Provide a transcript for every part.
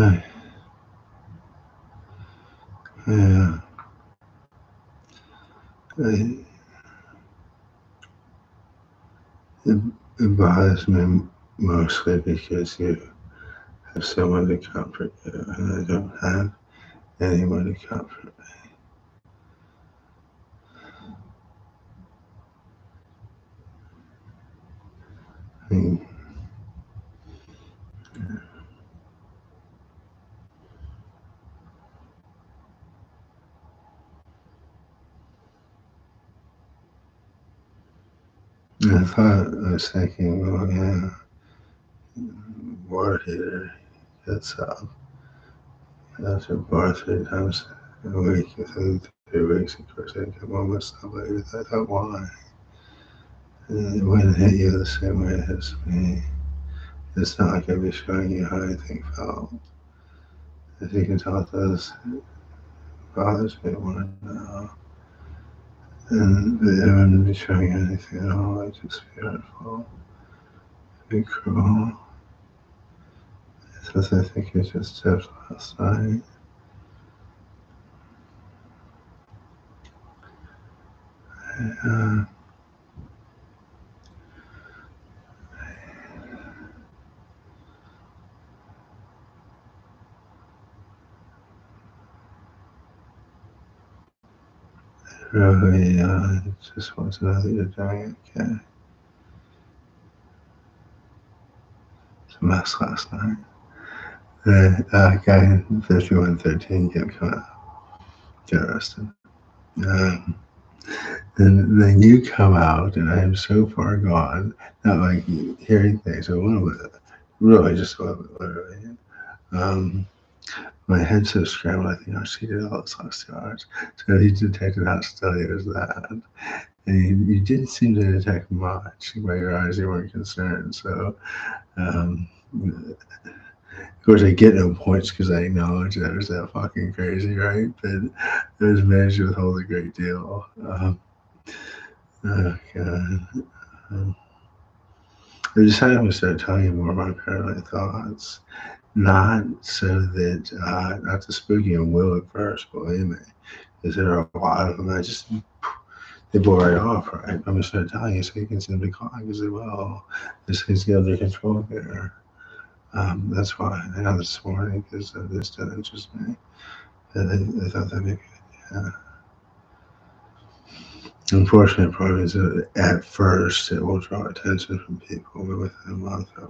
I, yeah, I, it, it bothers me mostly because you have someone to comfort you, and I don't have anyone to comfort me. I thought I was thinking, well, yeah, water heater gets up. After bar 3 times a week within 3 weeks. Of course, I get one myself later. I thought, why? And it wouldn't hit you the same way it hits me. It's not like I'd be showing you how I think felt. As you can tell, this bothers me more now. And I wouldn't be showing you anything at all. I'd just be hurtful, be cruel. Because I think you just did last night. Uh, really, just want to know that you're doing okay. It's a mess last night. The guy in 5113 kept coming out, get arrested. Um, and then you come out, and I am so far gone, not like hearing things a little bit, really just a little bit, literally. Um, my head's so scrambled, I think I cheated all this last 2 hours. So he detected how steady it was that. And you didn't seem to detect much. By your eyes, you weren't concerned. So, um, of course, I get no points because I acknowledge that it was that fucking crazy, right? But I was managed to withhold a great deal. Oh, God. Um, I decided I'm going to start telling you more of my paranoid thoughts. Not so that, not to spook you and will at first, believe me. Because there are a lot of them. They blow right off, right? I'm going to start telling you so you can simply call because they will. This thing's get under control here. That's why I got this morning because this did interest me. I thought that'd be good. Yeah. Unfortunate part is that at first it will draw attention from people, but within a month that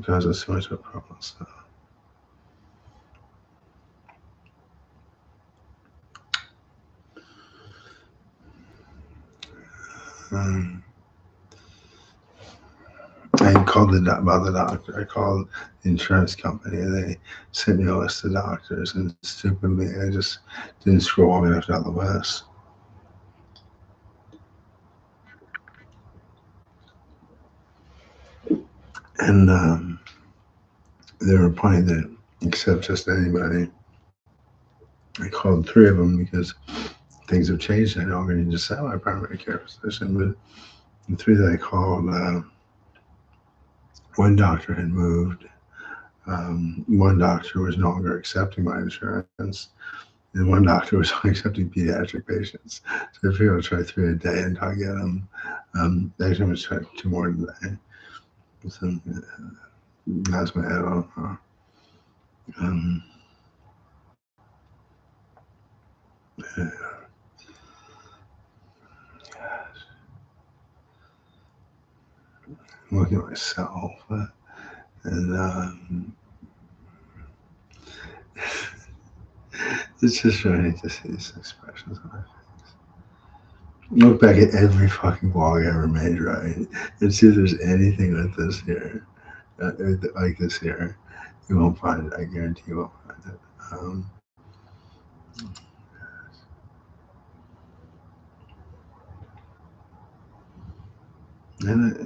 causes so much of a problem. So, um, I called about the doctor. I called the insurance company, and they sent me a list of doctors. And stupid me, I just didn't scroll long enough down the list. And they were plenty that accept just anybody. I called 3 of them because things have changed. I no longer need to sell my primary care physician, but the 3 that I called, one doctor had moved. One doctor was no longer accepting my insurance, and one doctor was only accepting pediatric patients. So I figured I'd try 3 a day until I get them. Actually, I'm going to try 2 more today. So that's my head on. Um, Looking at myself, and it's just funny to see these expressions on my face. Look back at every fucking blog I ever made, right? And see if there's anything like this here, like this here. You won't find it. I guarantee you won't find it. And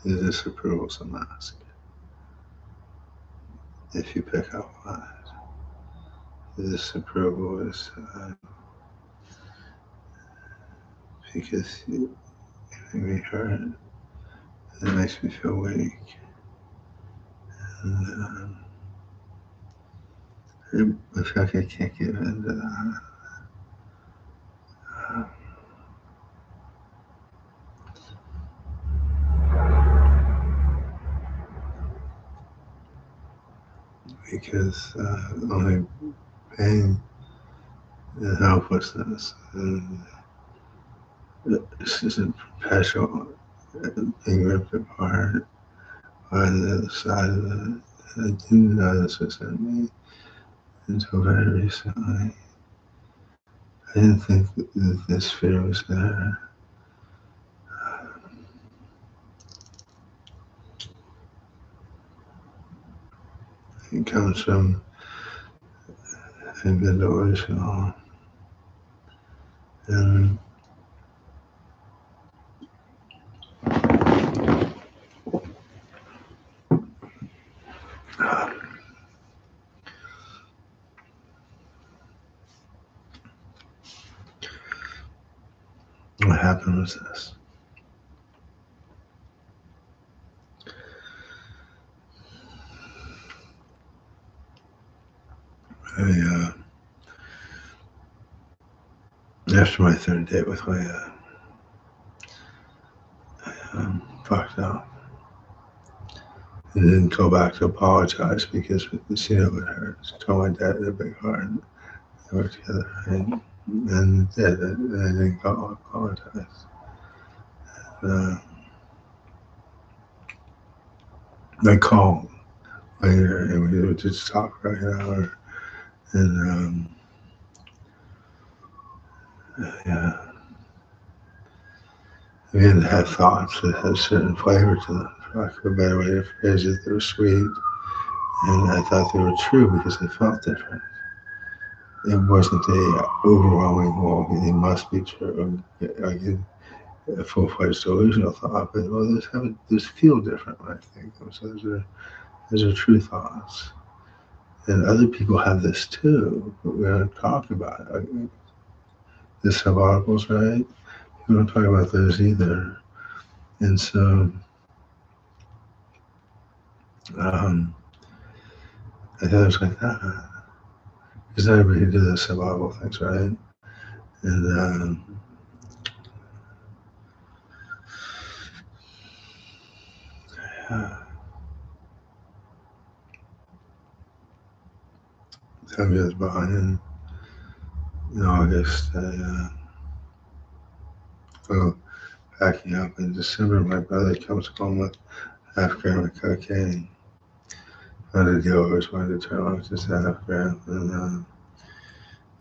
the disapproval's a mask. if you pick up on it. Disapproval is because you make me hurt. It makes me feel weak. And I feel like I can't get into that. Because only pain and helplessness and this is a perpetual being ripped apart on the other side of it. I didn't know this was in me until very recently. I didn't think that this fear was there. It comes from a good delusional. And what happened was this. After my third date with Leah, I fucked up. And didn't go back to apologize because she knew it would hurt. She told my dad had a big heart. They worked together, right? And did it. And I didn't go apologize. Uh, I called later and we would just talk for like an hour. And yeah, we had thoughts that had a certain flavor to them, for lack of a better way to phrase it. They were sweet. And I thought they were true because they felt different. It wasn't a overwhelming, well, they must be true. I get a full-fledged delusional thought, but well, those feel different when I think them. So those are true thoughts. And other people have this too, but we don't talk about it. The subaudibles, right? We don't talk about those either. And so I thought it was like that. Because everybody who did the subaudible things, right? And time goes by, and in August, I go packing up. In December, my brother comes home with half gram of cocaine. Not a deal I always wanted to turn on, just half gram. And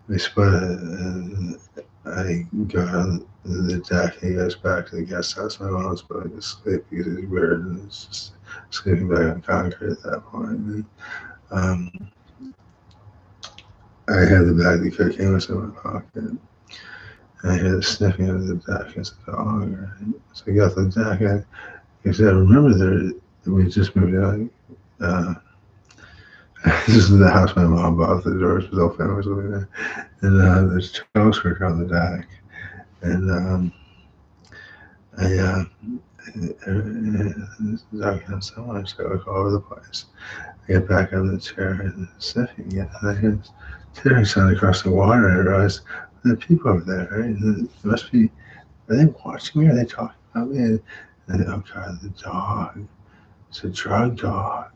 we split it, and I go on the deck, and he goes back to the guest house. My mom's going to sleep because he's weird, and it's just sleeping back on concrete at that point. And, I had the bag of cocaine was in my pocket. And I hear the sniffing under the deck. It's a dog, right? So I got the deck. I said, I remember we just moved out. This is the house my mom bought. The doors was open. I was living there. And there's choke work on the deck. And this dog has so much. I look all over the place. I get back on the chair and sniffing again. And I hear this tearing sound across the water. And I realize there are people over there, right? And it must be, are they watching me? Are they talking about me? And oh God, the dog. It's a drug dog.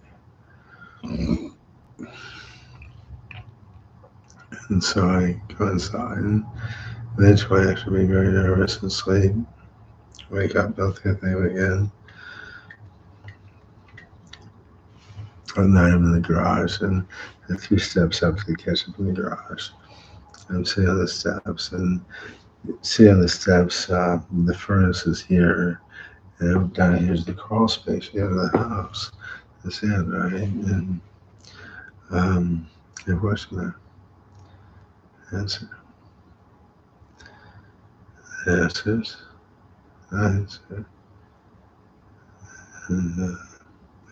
And so I go inside, and eventually, after being very nervous and sleep, wake up, don't think of it again. At night, I'm in the garage, and a few steps up to the kitchen from the garage. I'm sitting on the steps, and see on the steps, the furnace is here, and down here's the crawl space out of the house. That's it, right? And your question answer. Answers. Answer. And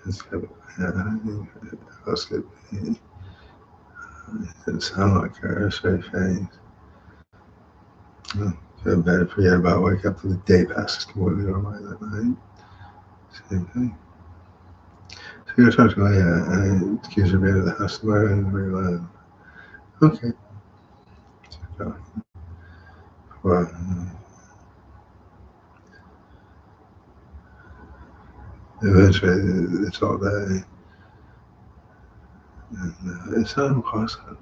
It's good. Yeah, I think it else could be. It didn't sound like her. It's very faint. Oh, feel better. Forget about wake up to the day passes completely over my that night. Same thing. So you're talking about, yeah, excuse me, to the house tomorrow and realize, okay. So, well, eventually it's all day. And it's not impossible. It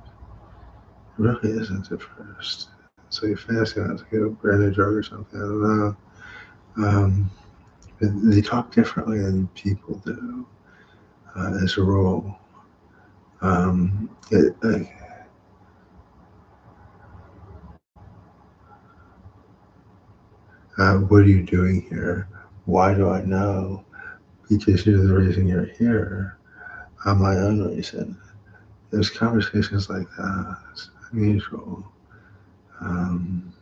really isn't at first. So you're fancy not to get a brand new drug or something. I don't know. Um, they talk differently than people do as a rule. Like, what are you doing here? Why do I know? Because you're the reason you're here. I'm my own reason. There's conversations like that. It's unusual. Um,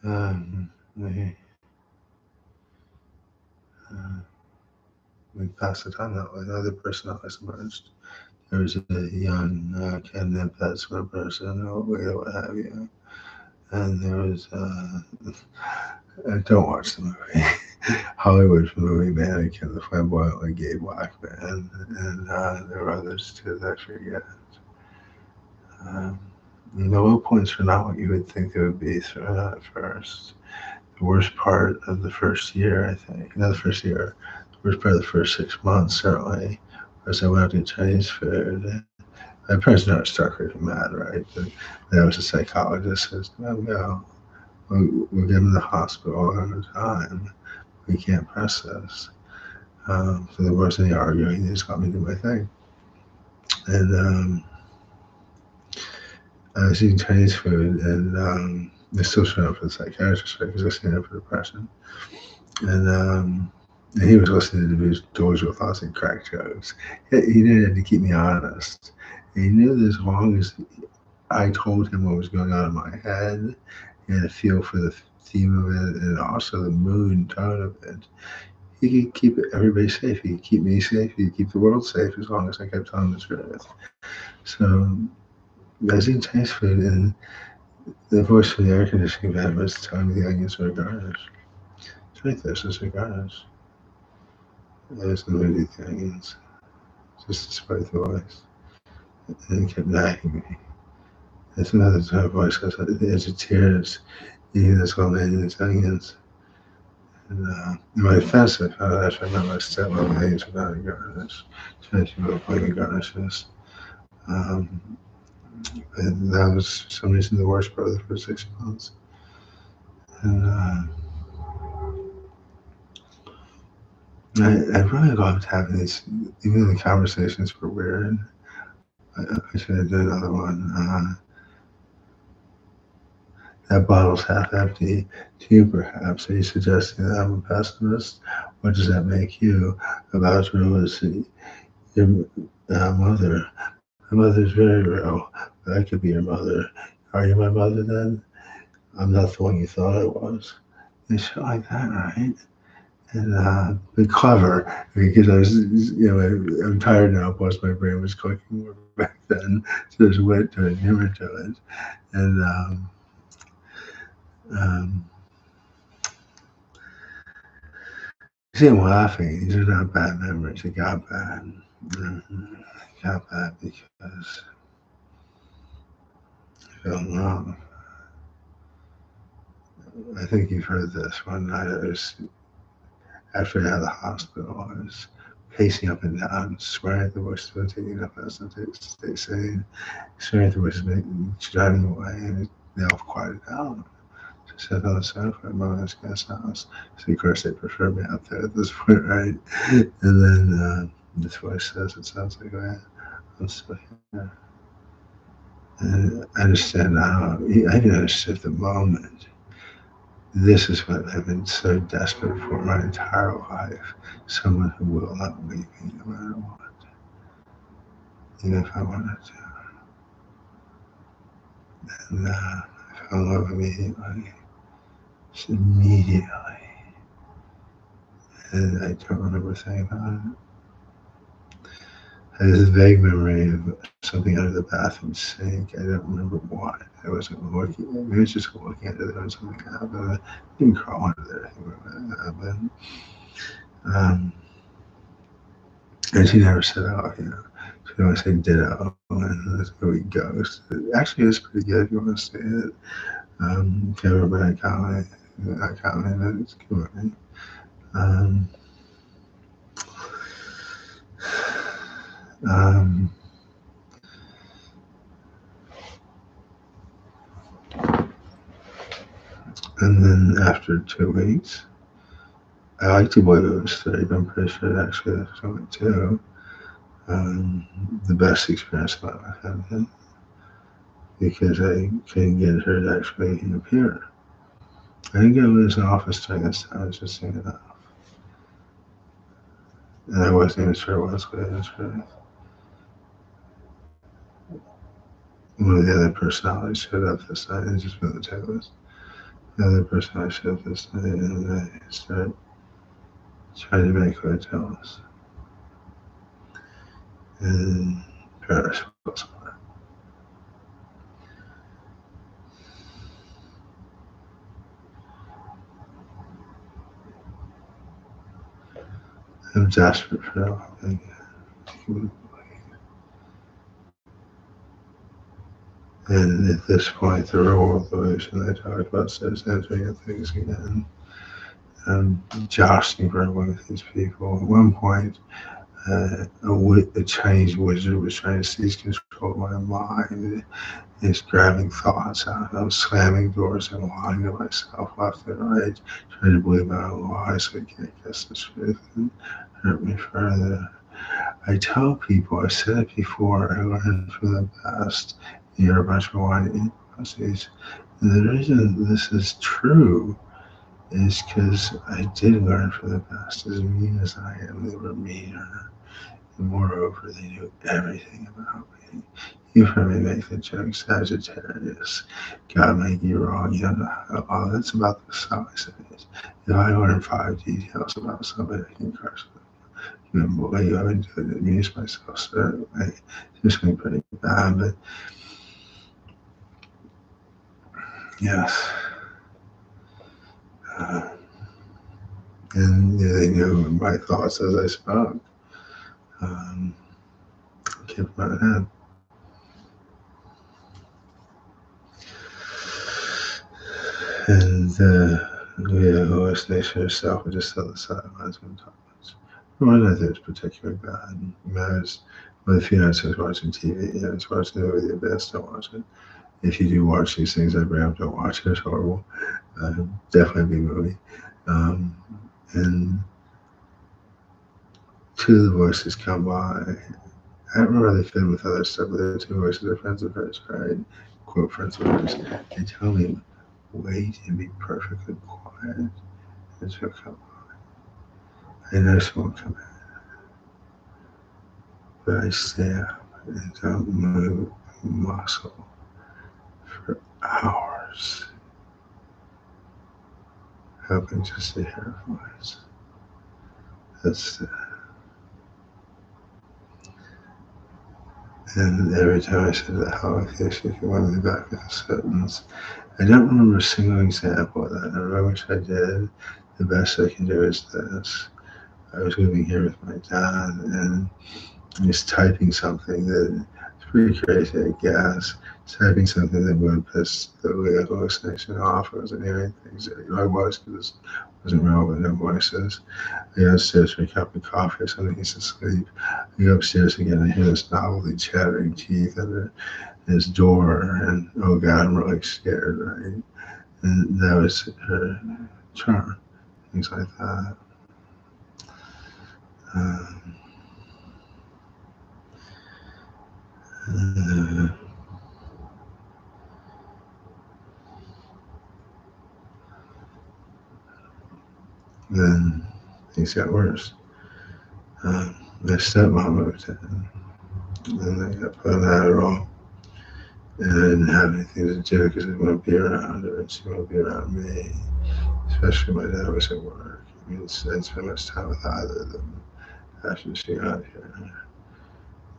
and, but we, uh, we passed the time that way. Another personalities emerged. There was a young kidnapped pet swim person or what have you. And there was, don't watch the movie. Hollywood's movie Mannequin, the flamboyantly gay black man. And there were others too that I forget. Um, the low points were not what you would think they would be at first. The worst part of the first year, I think, not the first year, the worst part of the first 6 months, certainly, was I went out to Chinese food. My parents never struck her mad, right? But there was a psychologist says, "No, no, we'll get him in the hospital all the time. We can't press this." So there wasn't any arguing. They just let me do my thing. And I was eating Chinese food, and they still showed up for the psychiatrist, right? Because I was listening up for depression. And he was listening to these George with lots of crack jokes. He needed to keep me honest. He knew that as long as I told him what was going on in my head and a feel for the theme of it and also the mood and tone of it, he could keep everybody safe. He could keep me safe. He could keep the world safe as long as I kept telling the truth. So I was eating Chinese food, and the voice from the air conditioning vent was telling me the onions were garnished. Drink this as a garnish. I was in the mood to eat the onions, just despite the voice. And it kept nagging me. It's another time voice goes, the edge of tears, eating this while making these onions. And my defense, I found out after I met my stepmom, onions were not a garnish. She looked like a garnishes. Um, and that was for some reason the worst part of the first 6 months. And I really loved having these, even the conversations were weird. I should have done another one. That bottle's half empty. To you, perhaps. Are you suggesting that I'm a pessimist? What does that make you? About realism? Your mother. My mother's very real, but I could be your mother. Are you my mother then? I'm not the one you thought I was. And shit like that, right? And be clever because I was, I'm tired now. Plus, my brain was clicking more back then. So there's wit to it, humor to it, and um, you see, I'm laughing. These are not bad memories. It got bad. Mm-hmm. It got bad because I felt wrong. I think you've heard this. One night I was, after I had the hospital, I was pacing up and down, swearing at the voices were taking up as they stay sane, swearing at the voices driving away, and they all quieted down. She said on the sofa at my mom's guest house. So of course they prefer me out there at this point, right? And then this voice says, it sounds like, oh, yeah, I'm still here. And I understand now. I didn't understand the moment This is what I've been so desperate for my entire life. Someone who will not leave me no matter what, even if I wanted to. And I fell in love immediately. Just immediately. And I don't remember a thing about it. I have this vague memory of something under the bathroom sink. I don't remember what. I wasn't looking. Maybe I was just looking at it when something happened. I didn't crawl under there. I think when it happened. Um, and she never said, "Oh, you know." She always said "ditto," and this movie Ghost. It actually is pretty good if you want to see it. Covered by a comedy. It's a good movie. Um, um, and then after 2 weeks, I like to believe it was three, but I'm pretty sure actually that's only two. Um, the best experience of my life I've had because I couldn't get her to actually appear. I didn't go to his office during this time. I was just seeing it off. And I wasn't even sure what was good. One of the other personalities showed up this night and just moved the tables. The other personality showed up this night and I started trying to make her jealous. And Paris was one. I'm desperate for that. And at this point, the real evolution I talked about starts entering things again. Jostling for with these people. At one point, a Chinese wizard was trying to seize control of my mind. Is grabbing thoughts out of slamming doors and lying to myself left and right, trying to believe my own lies so I can't guess the truth and hurt me further. I tell people, I said it before, I learned from the best. You're a bunch of whiny pussies. And the reason this is true is because I did learn from the best. As mean as I am, they were meaner. And moreover, they knew everything about me. You've heard me make the joke, Sagittarius. God make you wrong. You don't know how that's about the size of it. If I learn five details about somebody, I can crush them. You know, boy, you haven't amused myself, so it's been pretty bad, but yes. Uh, and yeah, they knew my thoughts as I spoke. Um, kept my head. And yeah, hallucination herself would just tell the sidelines when talking. One I think it's particularly bad. You know, it's, well, if you're not just watching TV, you know, it's watching the movie, the best, don't watch it. If you do watch these things, I bring up, don't watch it. It's horrible. Definitely a big movie. Um, and two of the voices come by. I don't remember how they fit with other stuff, but the two voices are friends of hers, right? Quote, friends of hers. They tell me, wait and be perfectly quiet. And she'll come. I know she won't come in, but I stay up and don't move a muscle for hours, hoping just to hear her voice. That's and every time I said that, how I feel, she could run me back with a sentence. I don't remember a single example of that. I wish I did. The best I can do is this. I was living here with my dad, and he's typing something that it's pretty crazy, I guess. Typing something that would piss the hallucination off. I wasn't hearing things that I was because it wasn't relevant, no voices. I go upstairs for a cup of coffee or something, he's asleep. I go upstairs again, I hear this novelty chattering teeth under his door, and oh god, I'm really scared, right? And that was her charm, things like that. Um, uh, Then things got worse. My stepmom moved in, and I got put on Adderall, and I didn't have anything to do because I wouldn't be around her, and she wouldn't be around me. Especially my dad was at work. I mean, I didn't spend much time with either of them after she got here.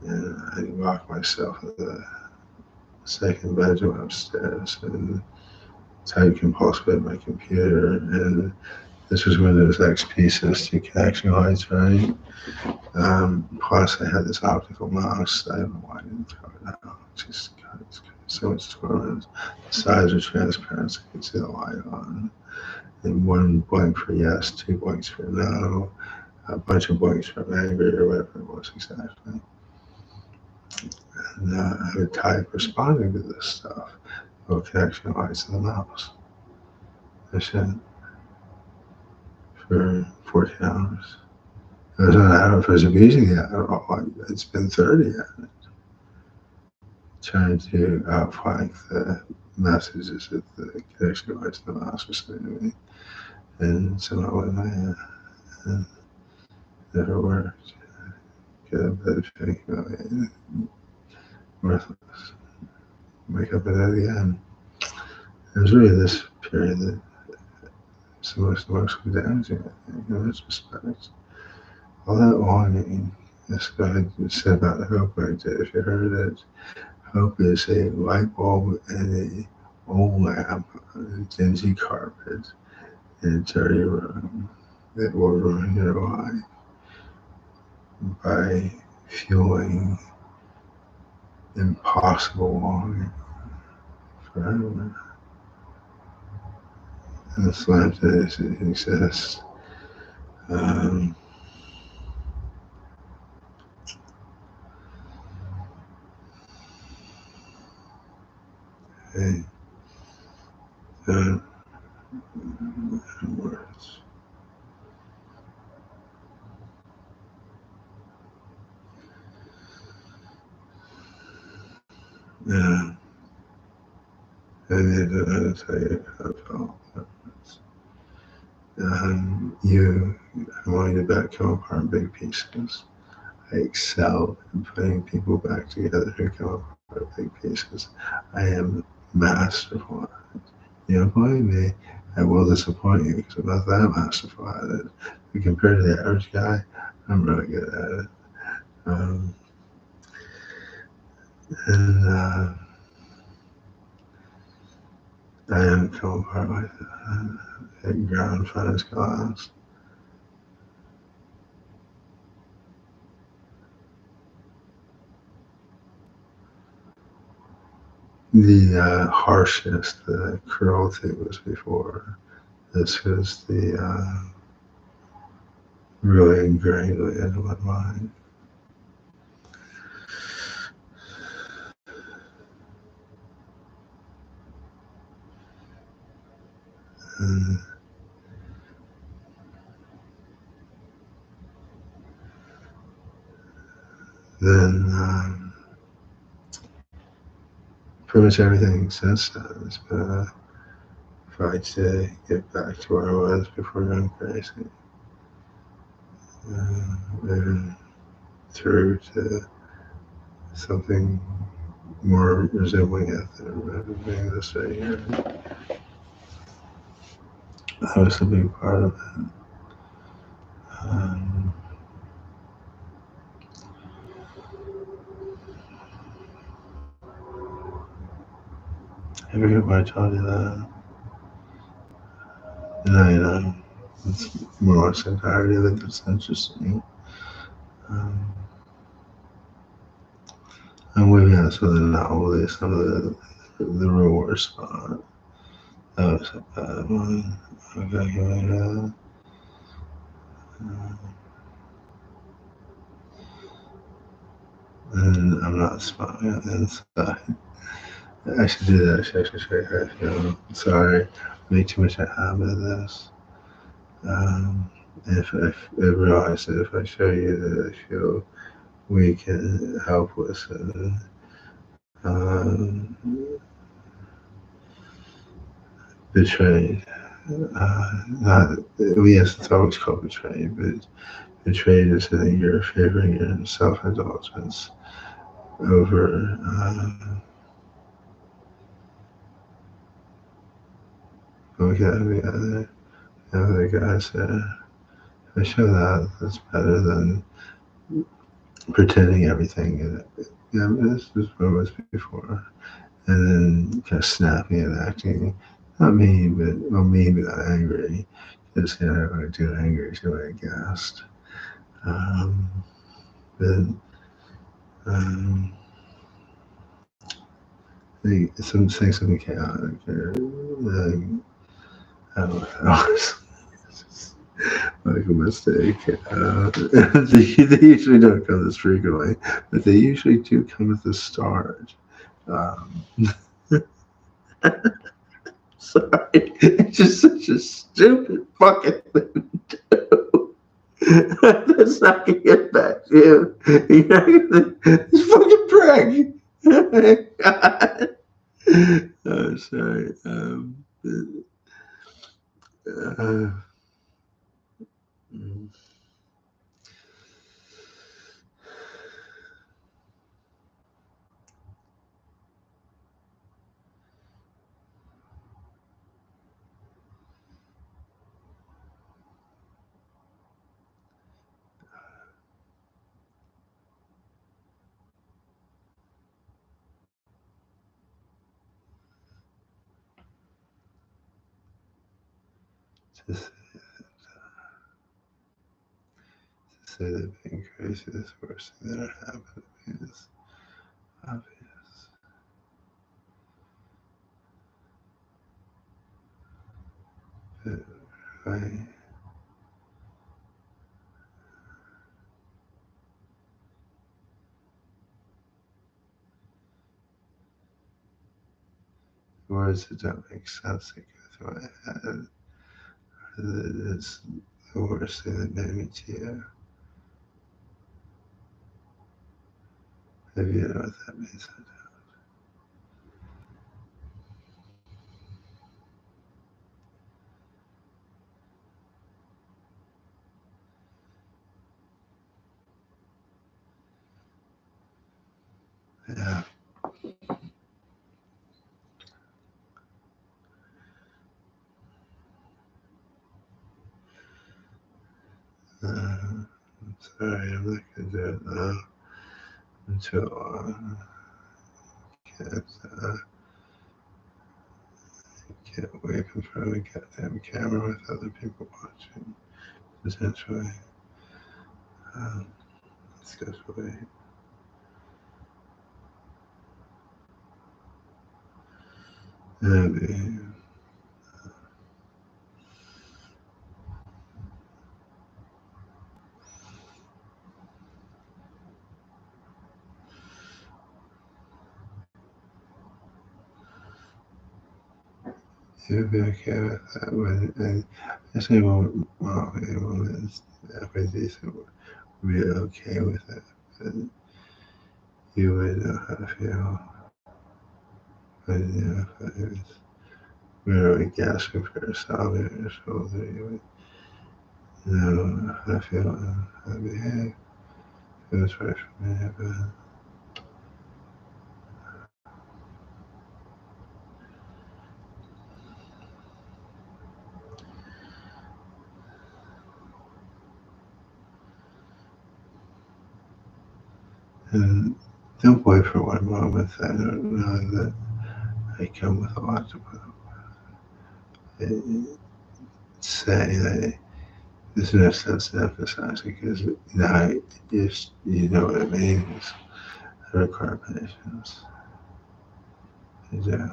And I locked myself in the second bedroom upstairs and typed compulsively at my computer. And this was Windows XP system connection lights, right? Plus, I had this optical mouse. I don't know why I didn't throw it out. Just got so much squirrels. The sides are transparent, so I can see the light on. And one blank for yes, two blanks for no, a bunch of blanks for angry or whatever it was exactly. And I would type responding to this stuff. No connection lights to the mouse. That's it for 14 hours. It was not out of abusing it at all. It's been 30 at it. Trying to outflank the messages that the connection lights to the mouse were sending me. And somehow when it never worked. Get a better feeling about it. Worthless. Wake up at it again. It was really this period that was the most emotionally damaging, I think, in this respect. All that longing, this guy said about hope right there, if you heard it, hope is a light bulb and a old lamp on a dingy carpet in a dirty room that will ruin your life by fueling impossible longing forever. And this lamp that exists. Um, hey, uh, words. Yeah, I need to tell you how I felt. I wanted to back come apart in big pieces. I excel in putting people back together who come apart in big pieces. I am masterful at it. You don't blame me. I will disappoint you because I'm not that masterful at it. But compared to the average guy, I'm really good at it. Um, and I am come apart like that. Hit ground finds glass. The harshness, the cruelty was before. This was the really ingrained into my mind. And then pretty much everything since then has been a fight to get back to where I was before going crazy. And through to something more resembling it than being this right here. That was a big part of it. Um, I forget why I told you that. And it's more or less the entirety of it that's interesting. Um, I'm moving on some of the novelty, some of the real worst spot. That was a bad one. Okay, give me that. And I'm not smiling on the inside. I should do that. I should show you how I feel. Sorry, I make too much a habit of this. If I realize that if I show you that I feel weak and helpless and um, betrayed, not, yes, it's always called betrayed, but betrayed is that you're favoring your self-indulgence over okay, the other guy said, I show that that's better than pretending everything. Yeah, this is what it was before. And then kind of snapping and acting, not mean, but well, mean, but not angry. Just I would do angry to I guessed. Um, but some saying something chaotic or I don't know. It's just like a mistake. They usually don't come this frequently, but they usually do come at the start. Um, sorry, it's just such a stupid fucking thing. That's not gonna get back to you. You're not gonna, this fucking prick. God. Oh, sorry. Uh, mm, just to say that being crazy is the worst thing that ever happened to me is obvious. But I, words that don't make sense that go through my head, it's the worst thing that made me tear. Maybe you know what that means. Yeah. I'm sorry, I'm not gonna do it now until can't can't wake in front of a goddamn camera with other people watching. Potentially, um, let's just wait. Maybe you'll be okay with that. When and I say, well, it's halfway decent. We'll be okay with it. But you would know how to feel when if it was really gasping for yourself in your shoulder. You would know how to feel and how to behave. It was right for me, but and don't wait for one moment. I don't know that I come with a lot to put up with. Say that there's no sense in emphasizing because now you know what it means. I require patience. I do.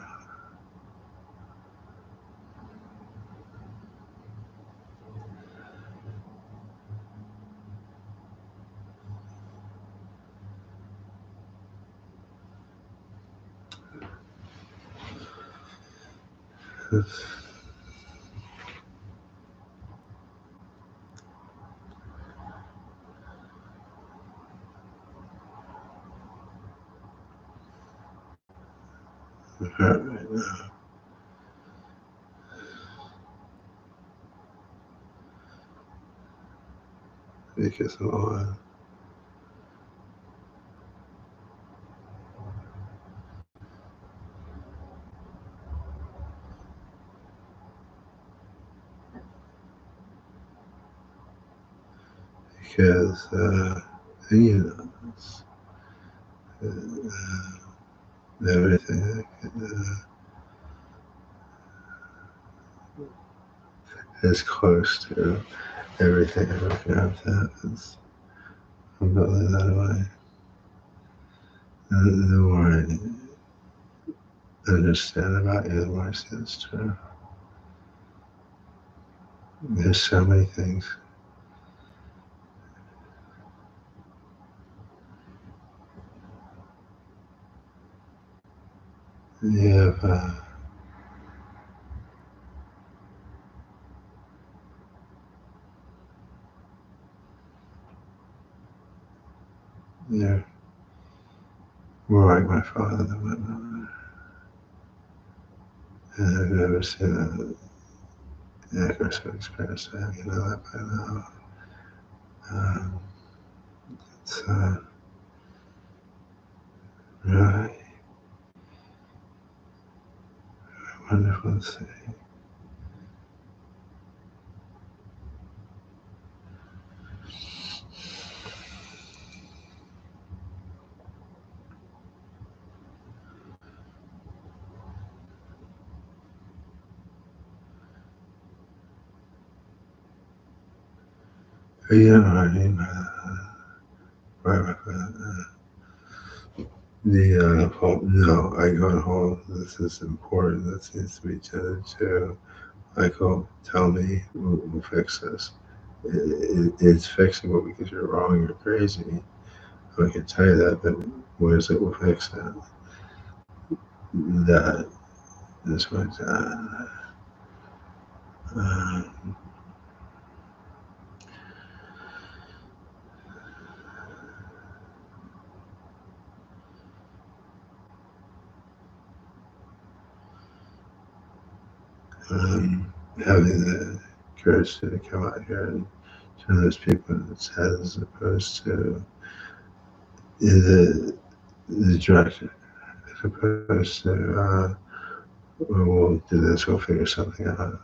It's, hurt right now. because of all because you know everything is close to everything ever happens. I'm not letting that away. The more I understand about you, the more I see it's true. There's so many things. You have, you're more like my father than my mother. And I've never seen the accuracy of experience that, you know that by now. Um, it's really wonderful to see. But you know what I mean by the whole, no, I go whole, this is important, this needs to be tended to. Michael, tell me, we'll fix this. It's fixable because you're wrong, you're crazy. I can tell you that, but where's it will fix it? That is what uh, having the courage to come out here and turn those people in its head as opposed to the direction, as opposed to, well, we'll do this, we'll figure something out.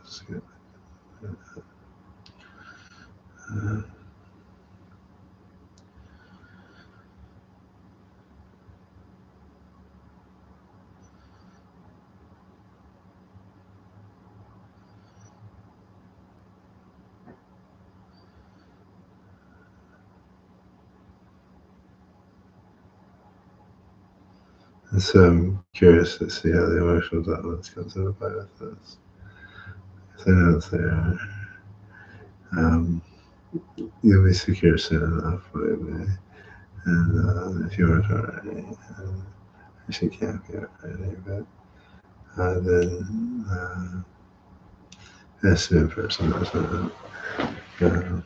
Uh, and so I'm curious to see how the emotional dominance comes into play with this. So I know it's there. Um, you'll be secure soon enough, maybe. And if you aren't already, she can't be already, but then that's the person knows that. Uh,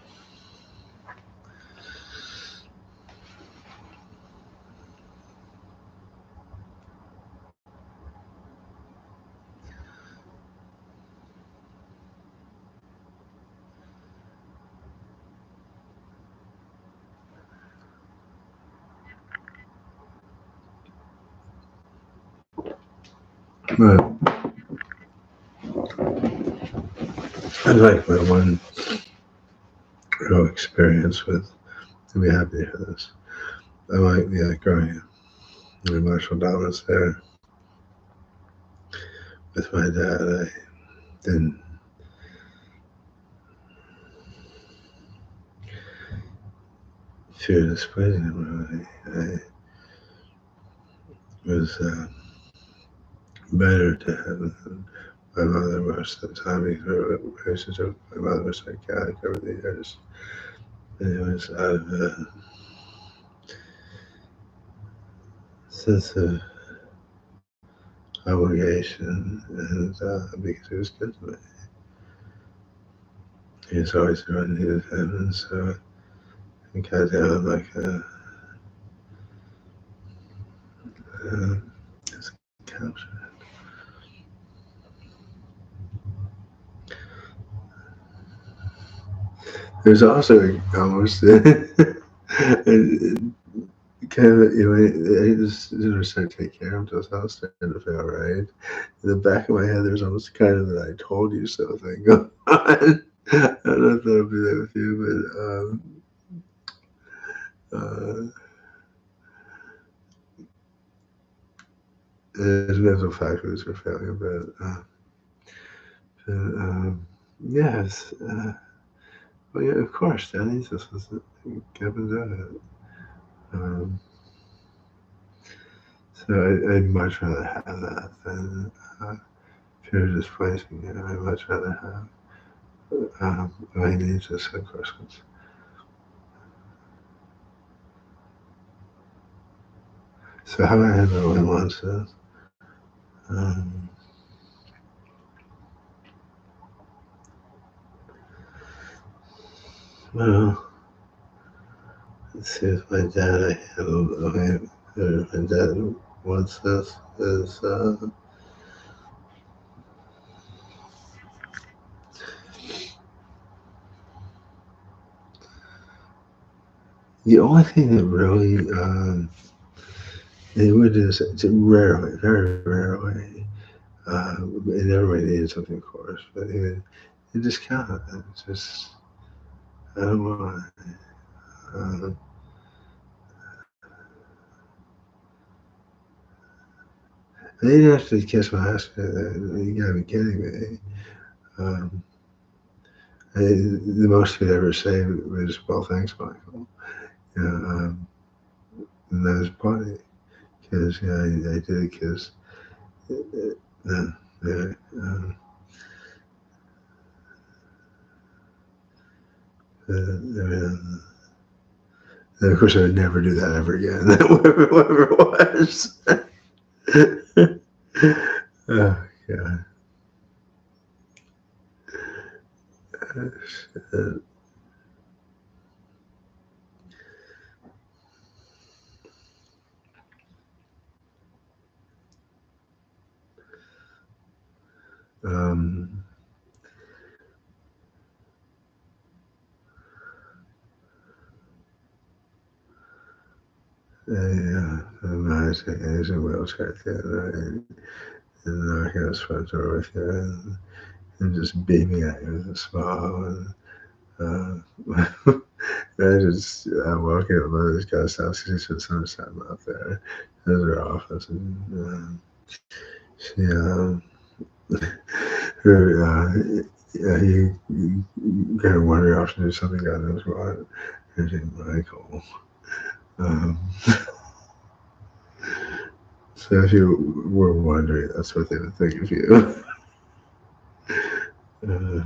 but I like my one real experience with, to be happy to hear this. I like the growing the emotional dominance there with my dad. I didn't fear displeasing him really. I was better to him than my mother most of the time because our relationship with my mother was psychotic over the years. And it was out of a sense of obligation and because he was good to me. He was always running his heaven, so I got down like uh, it's captured. There's also almost kind of, I just didn't start to take care of myself, starting to feel right. In the back of my head, there's almost kind of that "I told you so" thing going on. I don't know if that'll be there with you, but there's mental factors for failure, but yes, well, yeah, of course, Danny, this was get up and do it. Um, so I'd much rather have that than pure displacing. I'd much rather have my needs as questions. So how I handle it once is, um, well, let's see if my dad I handled. Okay, my dad once this is. The only thing that really they would do is rarely, very rarely. It never really needed something, of course, but it just kind of it's just I don't know. Uh, they didn't actually kiss my ass. You gotta be kidding me. Um, the most he'd ever say was, "Well, thanks, Michael." You know, and that was funny because I did it because uh, yeah, um, uh, and of course, I would never do that ever again. Whatever it was. Oh God. Um, he's a wheelchair kid, right? And knocking on his front door with you and just beaming at you with a smile. And I'm walking at my mother's guy's house because he spent so much time out there. There's her office, and she, her, yeah, you kind of wonder if she did something God knows what. Her name Michael. Um, so if you were wondering, that's what they would think of you. uh,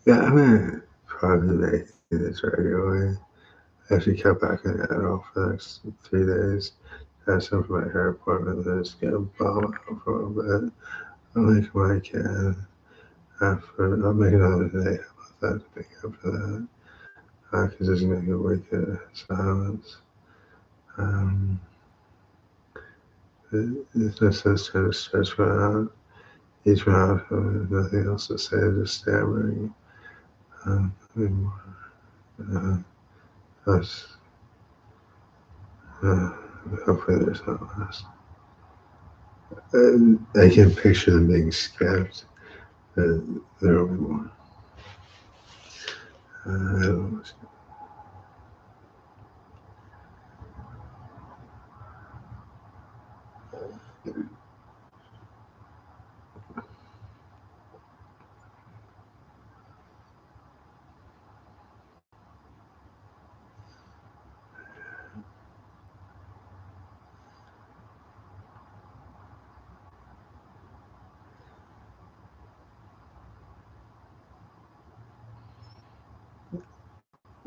yeah, I'm gonna probably make this regularly. I actually cut back on Adderall for the next 3 days. Had some for my hair appointment, then just get a bomb out for a little bit. I'll make what I can. I'll make another day. How about that to make up for that? Because it's gonna be a week of silence. Um, it's just trying to stretch one out. Each mouth, nothing else to say, just stammering. And, us, uh, hopefully there's not less. I can picture them being skipped. There will be more. I don't know.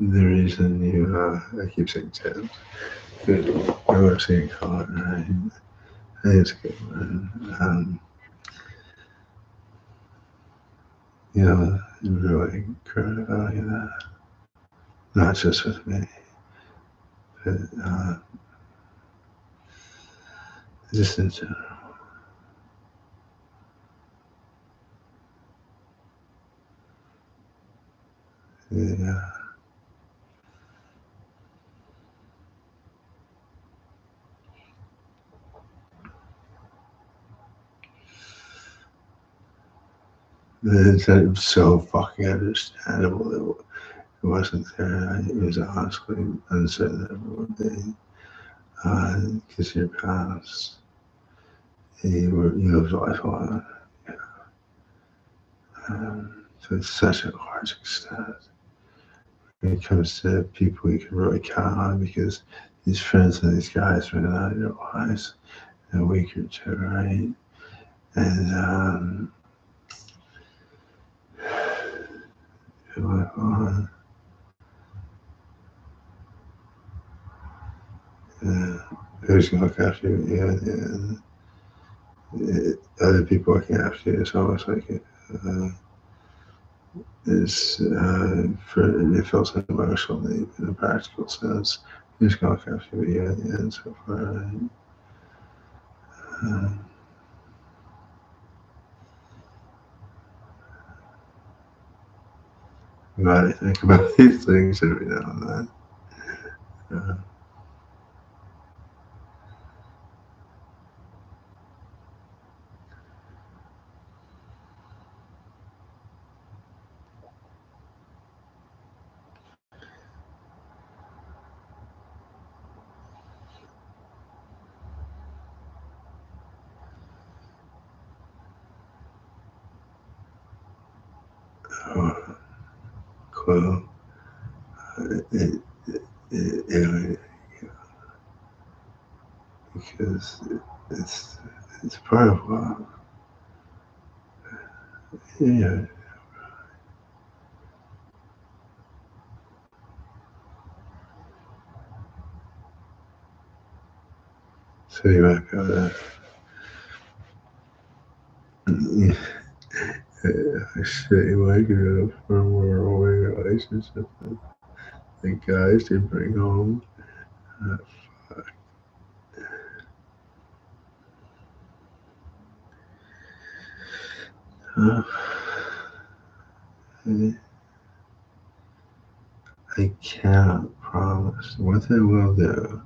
The reason I keep saying Ted, I was saying Colin, right? I think it's a good one. I really credit value that, not just with me, but just in general. Yeah, it's so fucking understandable that it wasn't there. It was honestly uncertain that it would be. Because your past, you lived life on. To such a large extent. When it comes to people you can really count on, because these friends and these guys are out of your lives in a week or two, right? And you're like, oh, yeah, who's gonna look after you? Yeah, other people looking after you. It's almost like it feels emotional, in a practical sense. Who's gonna look after you at the end so far? Right? Um, But I think about these things every now and then. Uh, oh, cool. It, it, because it's it's part of yeah. So you might be able to. Yeah, shit, you might go for a more rolling relationship. The guys you bring home. Uh, uh, I cannot promise. What I will do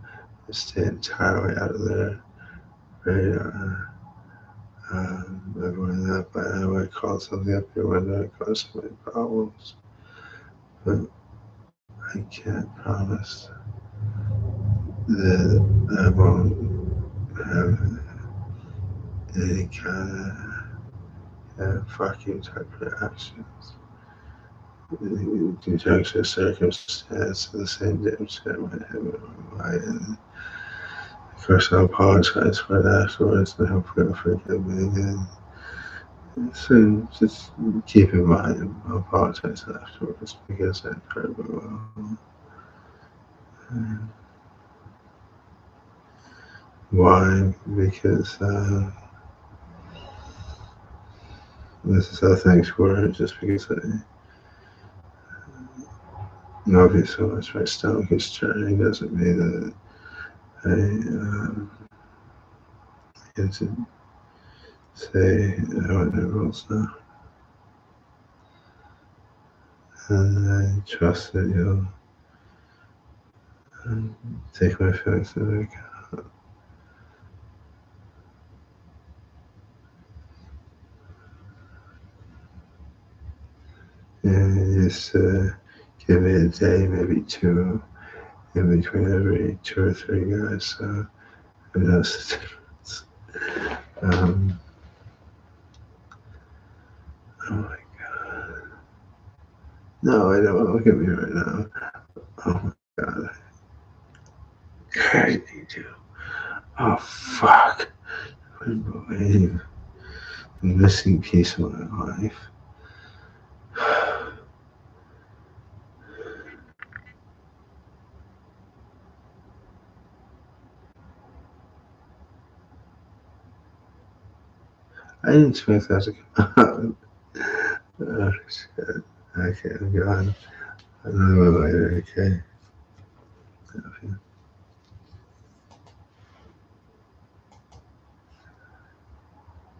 is stay entirely out of their radar. Avoid that, but I would call something up your window and cause so many problems. But I can't promise that I won't have any kind of fuck you type reactions. Conjunction circumstance, the same damn shit might happen in my life. And of course, I'll apologize for it afterwards, and hopefully you'll forgive me again. So just keep in mind, I'll apologize afterwards because I probably will. Why? Because this is how things were. Just because I love you so much, my stomach is churning doesn't mean that I get to say what the rules now. And I trust that you'll take my feelings into account. And just give me a day, maybe two, in between every two or three guys. So who knows the difference? Um, oh my god. No, I don't look at me right now. Oh my god. I need to. Oh fuck. I couldn't believe the missing piece of my life. I didn't expect that to come out. Oh shit. Okay, I'm gone. Another one later, okay?